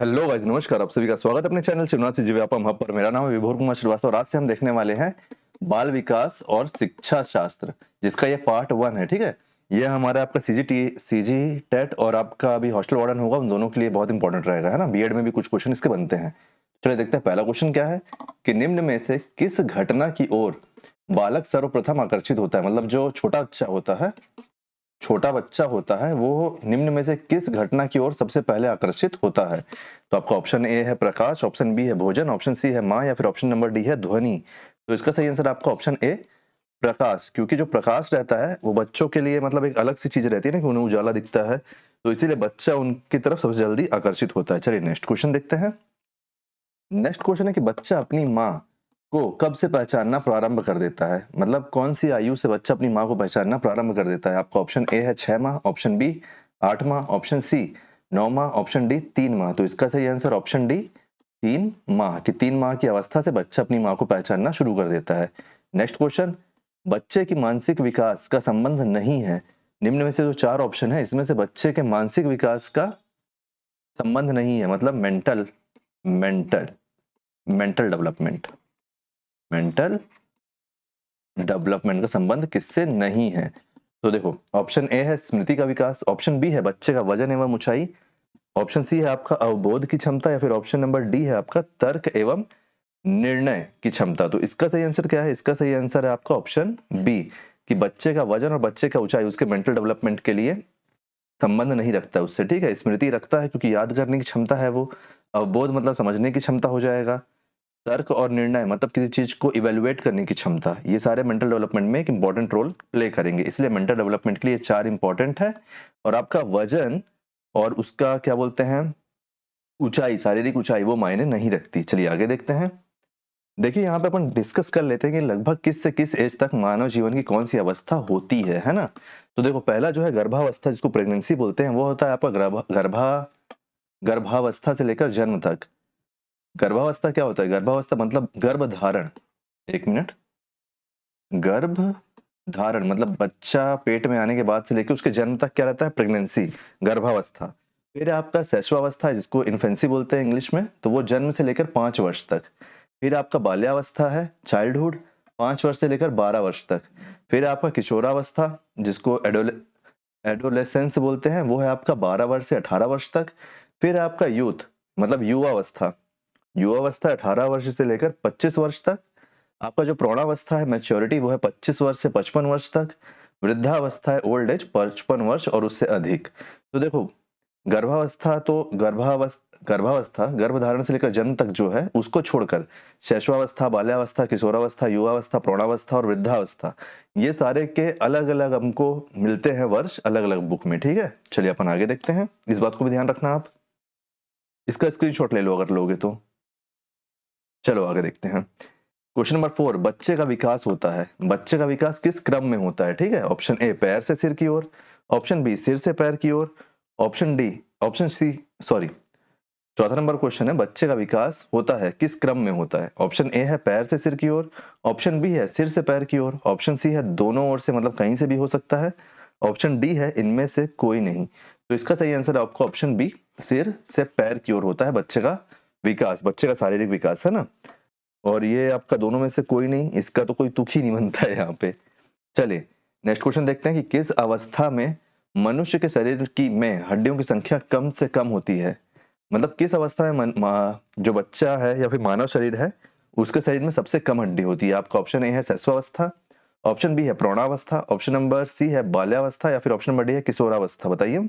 Hello guys, नमस्कार। आप सभी का स्वागत है अपने चैनल शिवनाथ से जीव्यापम हब पर। मेरा नाम है विभोर कुमार श्रीवास्तव और आज से हम देखने वाले हैं बाल विकास और शिक्षा शास्त्र, जिसका ये पार्ट 1 है। ठीक है, ये हमारा आपका सीजी टेट और आपका अभी हॉस्टल वार्डन होगा, उन दोनों के लिए बहुत इंपॉर्टेंट रहेगा, है ना। बीएड में भी कुछ क्वेश्चन इसके बनते हैं। चलिए देखते हैं पहला क्वेश्चन क्या है कि निम्न में से किस घटना की ओर बालक सर्वप्रथम आकर्षित होता है। मतलब जो छोटा बच्चा होता है वो निम्न में से किस घटना की ओर सबसे पहले आकर्षित होता है। तो आपका ऑप्शन ए है प्रकाश, ऑप्शन बी है भोजन, ऑप्शन सी है माँ, या फिर ऑप्शन नंबर डी है ध्वनि। तो इसका सही आंसर आपका ऑप्शन ए प्रकाश, क्योंकि जो प्रकाश रहता है वो बच्चों के लिए मतलब एक अलग सी चीज रहती है ना, कि उन्हें उजाला दिखता है, तो इसीलिए बच्चा उनकी तरफ सबसे जल्दी आकर्षित होता है। चलिए नेक्स्ट क्वेश्चन देखते हैं। नेक्स्ट क्वेश्चन है कि बच्चा अपनी माँ को कब से पहचानना प्रारंभ कर देता है। मतलब कौन सी आयु से बच्चा अपनी माँ को पहचानना प्रारंभ कर देता है। आपका ऑप्शन ए है 6 माह, ऑप्शन बी 8 माह, ऑप्शन सी 9 माह, ऑप्शन डी 3 माह। तो इसका सही आंसर ऑप्शन डी 3 माह, कि 3 माह की अवस्था से बच्चा अपनी माँ को पहचानना शुरू कर देता है। नेक्स्ट क्वेश्चन, बच्चे की मानसिक विकास का संबंध नहीं है। निम्न में से जो 4 ऑप्शन है इसमें से बच्चे के मानसिक विकास का संबंध नहीं है, मतलब mental mental development mental development का संबंध किससे नहीं है। तो देखो, ऑप्शन ए है स्मृति का विकास, ऑप्शन बी है बच्चे का वजन एवं ऊंचाई, ऑप्शन सी है आपका अवबोध की क्षमता, या फिर ऑप्शन नंबर डी है आपका तर्क एवं निर्णय की क्षमता। तो इसका सही आंसर क्या है। इसका सही आंसर है आपका ऑप्शन बी, कि बच्चे का वजन और बच्चे का ऊंचाई उसके मेंटल डेवलपमेंट के लिए संबंध नहीं रखता है उससे। ठीक है, स्मृति रखता है क्योंकि याद करने की क्षमता है वो, अवबोध मतलब समझने की क्षमता हो जाएगा, तर्क और निर्णय मतलब किसी चीज को इवेलुएट करने की क्षमता, ये सारे मेंटल डेवलपमेंट में एक इंपॉर्टेंट रोल प्ले करेंगे। इसलिए मेंटल डेवलपमेंट के लिए 4 इंपॉर्टेंट है। और आपका वजन और उसका क्या बोलते हैं ऊंचाई, शारीरिक ऊंचाई, वो मायने नहीं रखती। चलिए आगे देखते हैं। देखिए यहाँ पे अपन डिस्कस कर लेते हैं कि लगभग किस से किस एज तक मानव जीवन की कौन सी अवस्था होती है ना। तो देखो, पहला जो है गर्भावस्था, जिसको प्रेगनेंसी बोलते हैं, वो होता है आपका गर्भावस्था से लेकर जन्म तक। गर्भावस्था क्या होता है। गर्भावस्था मतलब गर्भ धारण, एक मिनट, गर्भ धारण मतलब बच्चा पेट में आने के बाद से लेकर उसके जन्म तक क्या रहता है, प्रेगनेंसी, गर्भावस्था। फिर आपका शैशवावस्था, जिसको इन्फेंसी बोलते हैं इंग्लिश में, तो वो जन्म से लेकर 5 वर्ष तक। फिर आपका बाल्यावस्था है, चाइल्डहुड, 5 वर्ष से लेकर 12 वर्ष तक। फिर आपका किशोरावस्था, जिसको एडोलेसेंस बोलते हैं, वो है आपका 12 वर्ष से 18 वर्ष तक। फिर आपका यूथ मतलब युवावस्था, युवावस्था 18 वर्ष से लेकर 25 वर्ष तक। आपका जो प्रौढ़ावस्था है, मैच्योरिटी, वो है 25 वर्ष से 55 वर्ष तक। वृद्धावस्था है ओल्ड एज, 55 वर्ष और उससे अधिक। तो देखो, गर्भावस्था तो गर्भावस्था गर्भधारण से लेकर जन्म तक जो है उसको छोड़कर शैशवावस्था, बाल्यावस्था, किशोरावस्था, युवावस्था, प्रौढ़ावस्था और वृद्धावस्था, ये सारे के अलग अलग हमको मिलते हैं वर्ष अलग अलग बुक में। ठीक है, चलिए अपन आगे देखते हैं। इस बात को भी ध्यान रखना आप, इसका स्क्रीनशॉट ले लो अगर लोगे तो। चलो आगे देखते हैं। क्वेश्चन नंबर 4, बच्चे का विकास होता है। बच्चे का विकास किस क्रम में होता है। ठीक है, ऑप्शन ए पैर से सिर की ओर, ऑप्शन बी सिर से पैर की ओर, option D option C sorry चौथा नंबर क्वेश्चन है बच्चे का विकास होता है किस क्रम में होता है। ऑप्शन ए है पैर से सिर की ओर, ऑप्शन बी है सिर से पैर की ओर, ऑप्शन सी है दोनों ओर से मतलब कहीं से भी हो सकता है, ऑप्शन डी है इनमें से कोई नहीं। तो इसका सही आंसर है आपका ऑप्शन बी, सिर से पैर की ओर होता है बच्चे का विकास, बच्चे का शारीरिक विकास, है ना। और ये आपका दोनों में से कोई नहीं, इसका तो कोई तुक ही नहीं बनता है यहाँ पे। चलिए नेक्स्ट क्वेश्चन देखते हैं कि किस अवस्था में मनुष्य के शरीर की में हड्डियों की संख्या कम से कम होती है। मतलब किस अवस्था में जो बच्चा है या फिर मानव शरीर है उसके शरीर में सबसे कम हड्डी होती है। आपका ऑप्शन ए है शैशवावस्था, ऑप्शन बी है प्रौढ़ावस्था, ऑप्शन नंबर सी है बाल्यावस्था, या फिर ऑप्शन नंबर डी है किशोरावस्था। बताइए।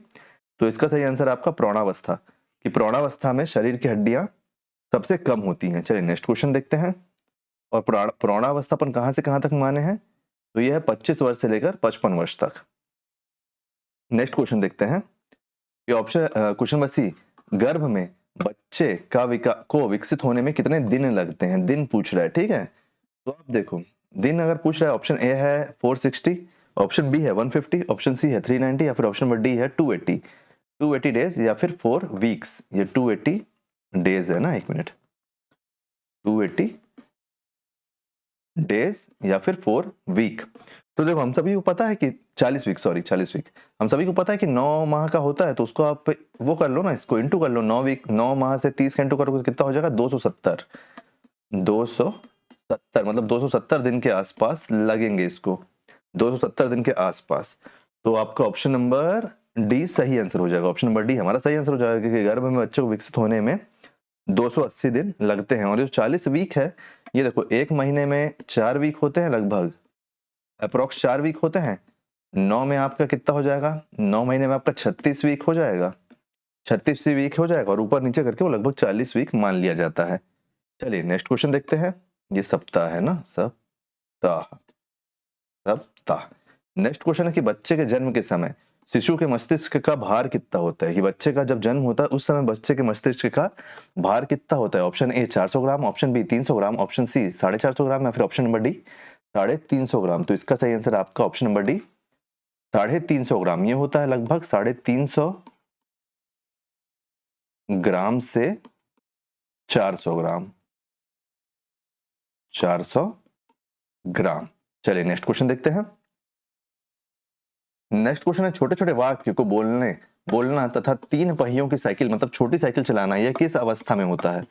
तो इसका सही आंसर है आपका प्रौढ़ावस्था, कि प्रौढ़ावस्था में शरीर की हड्डियां सबसे कम होती हैं। चलिए नेक्स्ट क्वेश्चन देखते हैं। और प्रौढ़ावस्था अपन कहां से कहां तक माने हैं, तो यह है 25 वर्ष से लेकर 55 वर्ष तक। नेक्स्ट क्वेश्चन देखते हैं। ये ऑप्शन क्वेश्चन नंबर सी, गर्भ में बच्चे का को विकसित होने में कितने दिन लगते हैं, दिन पूछ रहा है। ठीक है, तो आप देखो, दिन अगर पूछ रहा है, ऑप्शन ए है 460, ऑप्शन बी है 150, ऑप्शन सी है 390, या फिर ऑप्शन नंबर डी है 280 डेज, या फिर 4 वीक्स। ये 280 डेज है ना, एक मिनट, 280 डेज या फिर 4 वीक। तो देखो हम सभी को पता है कि 40 वीक, सॉरी 40 वीक, हम सभी को पता है कि 9 माह का होता है, तो उसको आप वो कर लो ना, इसको इंटू कर लो, 9 वीक, 9 माह से 30 का इंटू करोगे तो कितना हो जाएगा, 270। 270 मतलब 270 दिन के आसपास लगेंगे इसको, 270 दिन के आसपास। तो आपका ऑप्शन नंबर डी सही आंसर हो जाएगा, ऑप्शन नंबर डी हमारा सही आंसर हो जाएगा, क्योंकि गर्भ में बच्चों को विकसित होने में 280 दिन लगते हैं। और जो 40 वीक है, ये देखो एक महीने में 4 वीक होते हैं, लगभग अप्रोक्स 4 वीक होते हैं। 9 में आपका कितना हो जाएगा, 9 महीने में आपका 36 वीक हो जाएगा, 36 वीक हो जाएगा, और ऊपर नीचे करके वो लगभग 40 वीक मान लिया जाता है। चलिए नेक्स्ट क्वेश्चन देखते हैं। ये सप्ताह है ना, सप्ताह, सप्ताह। नेक्स्ट क्वेश्चन है कि बच्चे के जन्म के समय शिशु के मस्तिष्क का भार कितना होता है, कि बच्चे का जब जन्म होता है उस समय बच्चे के मस्तिष्क का भार कितना होता है। Option A 400 gram, option B 300 gram, option C 450 gram, या फिर ऑप्शन नंबर डी 350 ग्राम। तो इसका सही आंसर आपका ऑप्शन नंबर डी 350 ग्राम। ये होता है लगभग 350 ग्राम से 400 ग्राम, 400 ग्राम। चलिए नेक्स्ट क्वेश्चन देखते हैं। नेक्स्ट क्वेश्चन है छोटे छोटे वाक्य को बोलना तथा 3 पहियों की साइकिल मतलब छोटी साइकिल चलाना, यह किस अवस्था में होता है,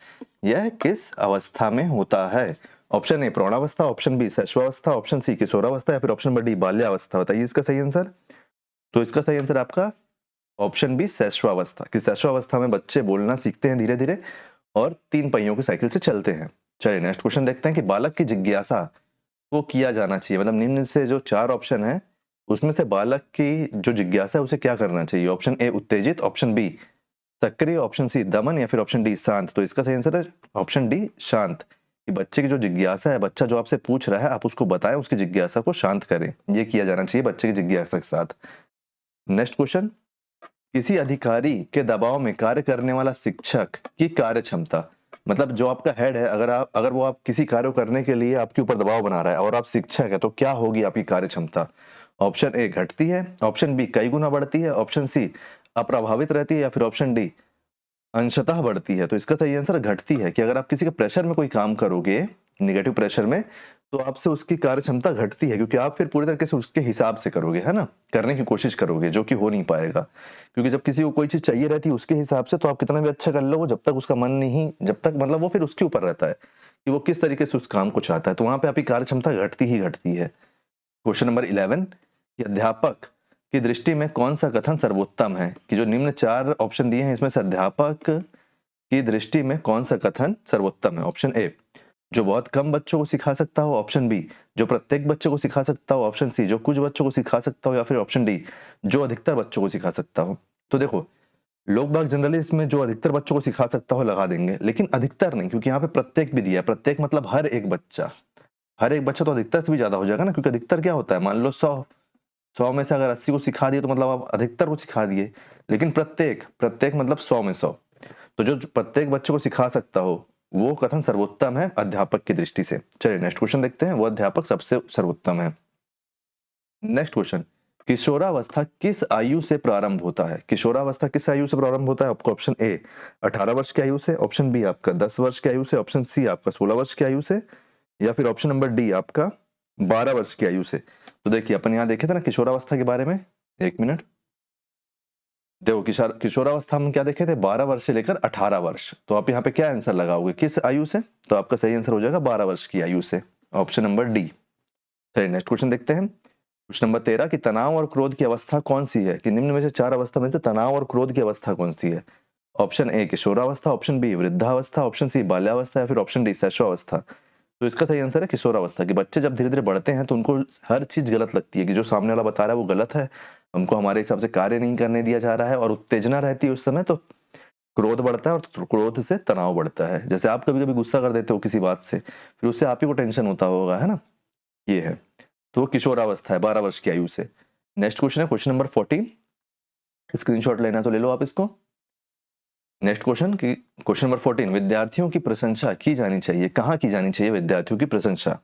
यह किस अवस्था में होता है। ऑप्शन ए प्रौढ़ावस्था, ऑप्शन बी शैशवावस्था, ऑप्शन सी किशोरावस्था, या फिर ऑप्शन नंबर डी बाल्यावस्था। बताइए इसका सही आंसर। तो इसका सही आंसर आपका ऑप्शन बी शैशवावस्था, कि शैशवावस्था में बच्चे बोलना सीखते हैं धीरे धीरे और 3 पहियों की साइकिल से चलते हैं। चलिए नेक्स्ट क्वेश्चन देखते हैं कि बालक की जिज्ञासा को किया जाना चाहिए, मतलब निम्न से जो 4 ऑप्शन है उसमें से बालक की जो जिज्ञासा है उसे क्या करना चाहिए। ऑप्शन ए उत्तेजित, ऑप्शन बी सक्रिय, ऑप्शन सी दमन, या फिर ऑप्शन डी शांत। तो इसका सही आंसर है ऑप्शन डी शांत, कि बच्चे की जो जिज्ञासा है, बच्चा जो आपसे पूछ रहा है आप उसको बताएं, उसकी जिज्ञासा को शांत करें, ये किया जाना चाहिए बच्चे की जिज्ञासा के साथ। नेक्स्ट क्वेश्चन, किसी अधिकारी के दबाव में कार्य करने वाला शिक्षक की कार्य क्षमता, मतलब जो आपका हेड है, अगर वो आप किसी कार्य करने के लिए आपके ऊपर दबाव बना रहा है और आप शिक्षक है, तो क्या होगी आपकी कार्य क्षमता। ऑप्शन ए घटती है, ऑप्शन बी कई गुना बढ़ती है, ऑप्शन सी अप्रभावित रहती है, या फिर ऑप्शन डी अंशतः बढ़ती है। तो इसका सही आंसर घटती है, कि अगर आप किसी के प्रेशर में कोई काम करोगे, नेगेटिव प्रेशर में, तो आपसे उसकी कार्य क्षमता घटती है, क्योंकि आप फिर पूरी तरीके से उसके हिसाब से करोगे, है ना, करने की कोशिश करोगे, जो कि हो नहीं पाएगा। क्योंकि जब किसी को कोई चीज चाहिए रहती है उसके हिसाब से, तो आप कितना भी अच्छा कर लो, जब तक उसका मन नहीं, जब तक मतलब वो फिर उसके ऊपर रहता है कि वो किस तरीके से उस काम को चाहता है, तो वहां पे आपकी कार्य क्षमता घटती ही घटती है। क्वेश्चन नंबर 11, कि अध्यापक की दृष्टि में कौन सा कथन सर्वोत्तम है, कि जो निम्न 4 ऑप्शन दिए हैं इसमें से अध्यापक की दृष्टि में कौन सा कथन सर्वोत्तम है। ऑप्शन ए जो बहुत कम बच्चों को सिखा सकता हो, ऑप्शन बी जो प्रत्येक बच्चे को सिखा सकता हो, ऑप्शन सी जो कुछ बच्चों को सिखा सकता हो, या फिर ऑप्शन डी जो अधिकतर बच्चों को सिखा सकता हो। तो देखो लोग बाग जनरली इसमें जो अधिकतर बच्चों को सिखा सकता हो लगा देंगे, लेकिन अधिकतर नहीं, क्योंकि यहाँ पे प्रत्येक भी दिया है, प्रत्येक मतलब हर एक बच्चा, हर एक बच्चा तो अधिकतर से भी ज्यादा हो जाएगा ना, क्योंकि अधिकतर क्या होता है, मान लो 100 में से अगर 80 को सिखा दिए तो मतलब आप अधिकतर को सिखा दिए, लेकिन प्रत्येक प्रत्येक मतलब 100 में 100, तो जो प्रत्येक बच्चे को सिखा सकता हो वो कथन सर्वोत्तम है अध्यापक की दृष्टि से। चलिए नेक्स्ट क्वेश्चन देखते हैं, वो अध्यापक सबसे सर्वोत्तम है। नेक्स्ट क्वेश्चन, किशोरावस्था किस आयु से प्रारंभ होता है, किशोरावस्था किस आयु से प्रारंभ होता है। आपका ऑप्शन ए 18 वर्ष की आयु से, ऑप्शन बी आपका 10 वर्ष की आयु से, ऑप्शन सी आपका 16 वर्ष की आयु से, या फिर ऑप्शन नंबर डी आपका 12 वर्ष की आयु से। तो देखिए अपन यहाँ देखे थे ना किशोरावस्था के बारे में, एक मिनट, देखो किशोरावस्था में क्या देखे थे, 12 वर्ष से लेकर 18 वर्ष। तो आप यहाँ पे क्या आंसर लगाओगे, किस आयु से, तो आपका सही आंसर हो जाएगा 12 वर्ष की आयु से, ऑप्शन नंबर डी। चलिए नेक्स्ट क्वेश्चन देखते हैं। क्वेश्चन नंबर 13, कि तनाव और क्रोध की अवस्था कौन सी है, कि निम्न में से 4 अवस्था में से तनाव और क्रोध की अवस्था कौन सी है। ऑप्शन ए किशोरावस्था, ऑप्शन बी वृद्धावस्था, ऑप्शन सी बाल्यावस्था, या फिर ऑप्शन डी शैशवावस्था। तो इसका सही आंसर है किशोरावस्था, कि बच्चे जब धीरे धीरे बढ़ते हैं तो उनको हर चीज गलत लगती है, कि जो सामने वाला बता रहा है वो गलत है, हमको हमारे हिसाब से कार्य नहीं करने दिया जा रहा है, और उत्तेजना रहती है उस समय, तो क्रोध बढ़ता है, और क्रोध से तनाव बढ़ता है। जैसे आप कभी कभी गुस्सा कर देते हो किसी बात से, फिर उससे आप ही को टेंशन होता होगा, है ना, ये है। तो वो किशोरावस्था है 12 वर्ष की आयु से। नेक्स्ट क्वेश्चन है क्वेश्चन नंबर 14, स्क्रीनशॉट लेना तो ले लो आप इसको। नेक्स्ट क्वेश्चन की क्वेश्चन नंबर 14, विद्यार्थियों की प्रशंसा की जानी चाहिए, कहाँ की जानी चाहिए विद्यार्थियों की प्रशंसा।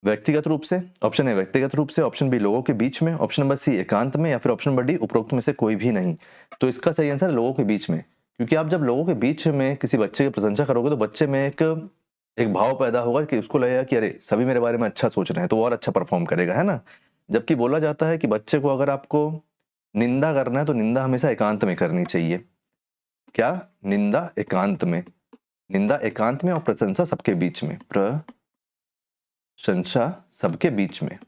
व्यक्तिगत रूप से, ऑप्शन ए व्यक्तिगत रूप से, ऑप्शन बी लोगों के बीच में, ऑप्शन नंबर सी एकांत में, या फिर ऑप्शन नंबर डी उपरोक्त में से कोई भी नहीं। तो इसका सही आंसर है लोगों के बीच में, क्योंकि आप जब लोगों के बीच में किसी बच्चे की प्रशंसा करोगे तो बच्चे में एक एक भाव पैदा होगा कि उसको लगेगा कि अरे सभी मेरे बारे में अच्छा सोच रहे हैं तो और अच्छा परफॉर्म करेगा, है ना? जबकि बोला जाता है कि बच्चे को अगर आपको निंदा करना है तो निंदा हमेशा एकांत में करनी चाहिए। क्या? निंदा एकांत में। निंदा एकांत में और प्रशंसा सबके बीच में। प्रशंसा सबके बीच में।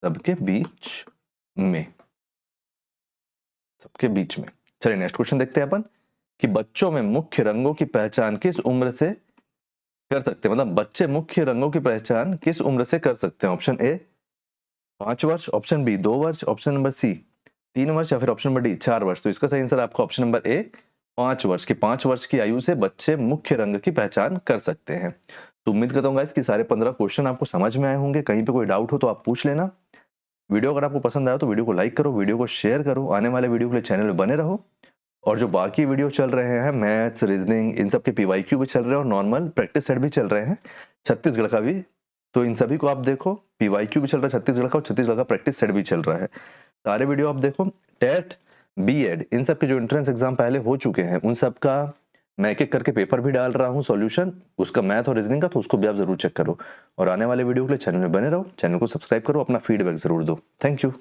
सबके बीच में। सबके बीच में। चलिए नेक्स्ट क्वेश्चन देखते हैं अपन कि बच्चों में मुख्य रंगों की पहचान किस उम्र से कर सकते हैं? मतलब बच्चे मुख्य रंगों की पहचान किस उम्र से कर सकते हैं? ऑप्शन ए 5 वर्ष, ऑप्शन बी 2 वर्ष, ऑप्शन नंबर सी 3 वर्ष या फिर ऑप्शन नंबर डी 4 वर्ष। तो इसका सही आंसर आपका ऑप्शन नंबर ए 5 वर्ष की 5 वर्ष की आयु से बच्चे मुख्य रंग की पहचान कर सकते हैं। तो उम्मीद करता हूँ गाइस कि सारे 15 क्वेश्चन आपको समझ में आए होंगे। कहीं पे कोई डाउट हो तो आप पूछ लेना। वीडियो अगर आपको पसंद आया तो वीडियो को लाइक करो, वीडियो को शेयर करो, आने वाले वीडियो के लिए चैनल में बने रहो। और जो बाकी वीडियो चल रहे हैं मैथ्स, रीजनिंग, इन सब के पीवाईक्यू भी चल रहे हैं और नॉर्मल प्रैक्टिस सेट भी चल रहे हैं, छत्तीसगढ़ का भी। तो इन सभी को आप देखो, पीवाईक्यू भी चल रहा है छत्तीसगढ़ का और छत्तीसगढ़ का प्रैक्टिस सेट भी चल रहा है। सारे वीडियो आप देखो। टेट, बीएड, इन सब के जो एंट्रेंस एग्जाम पहले हो चुके हैं उन सब का मैं एक एक करके पेपर भी डाल रहा हूँ सॉल्यूशन, उसका मैथ और रीजनिंग का, तो उसको भी आप जरूर चेक करो। और आने वाले वीडियो के लिए चैनल में बने रहो, चैनल को सब्सक्राइब करो, अपना फीडबैक जरूर दो। Thank you.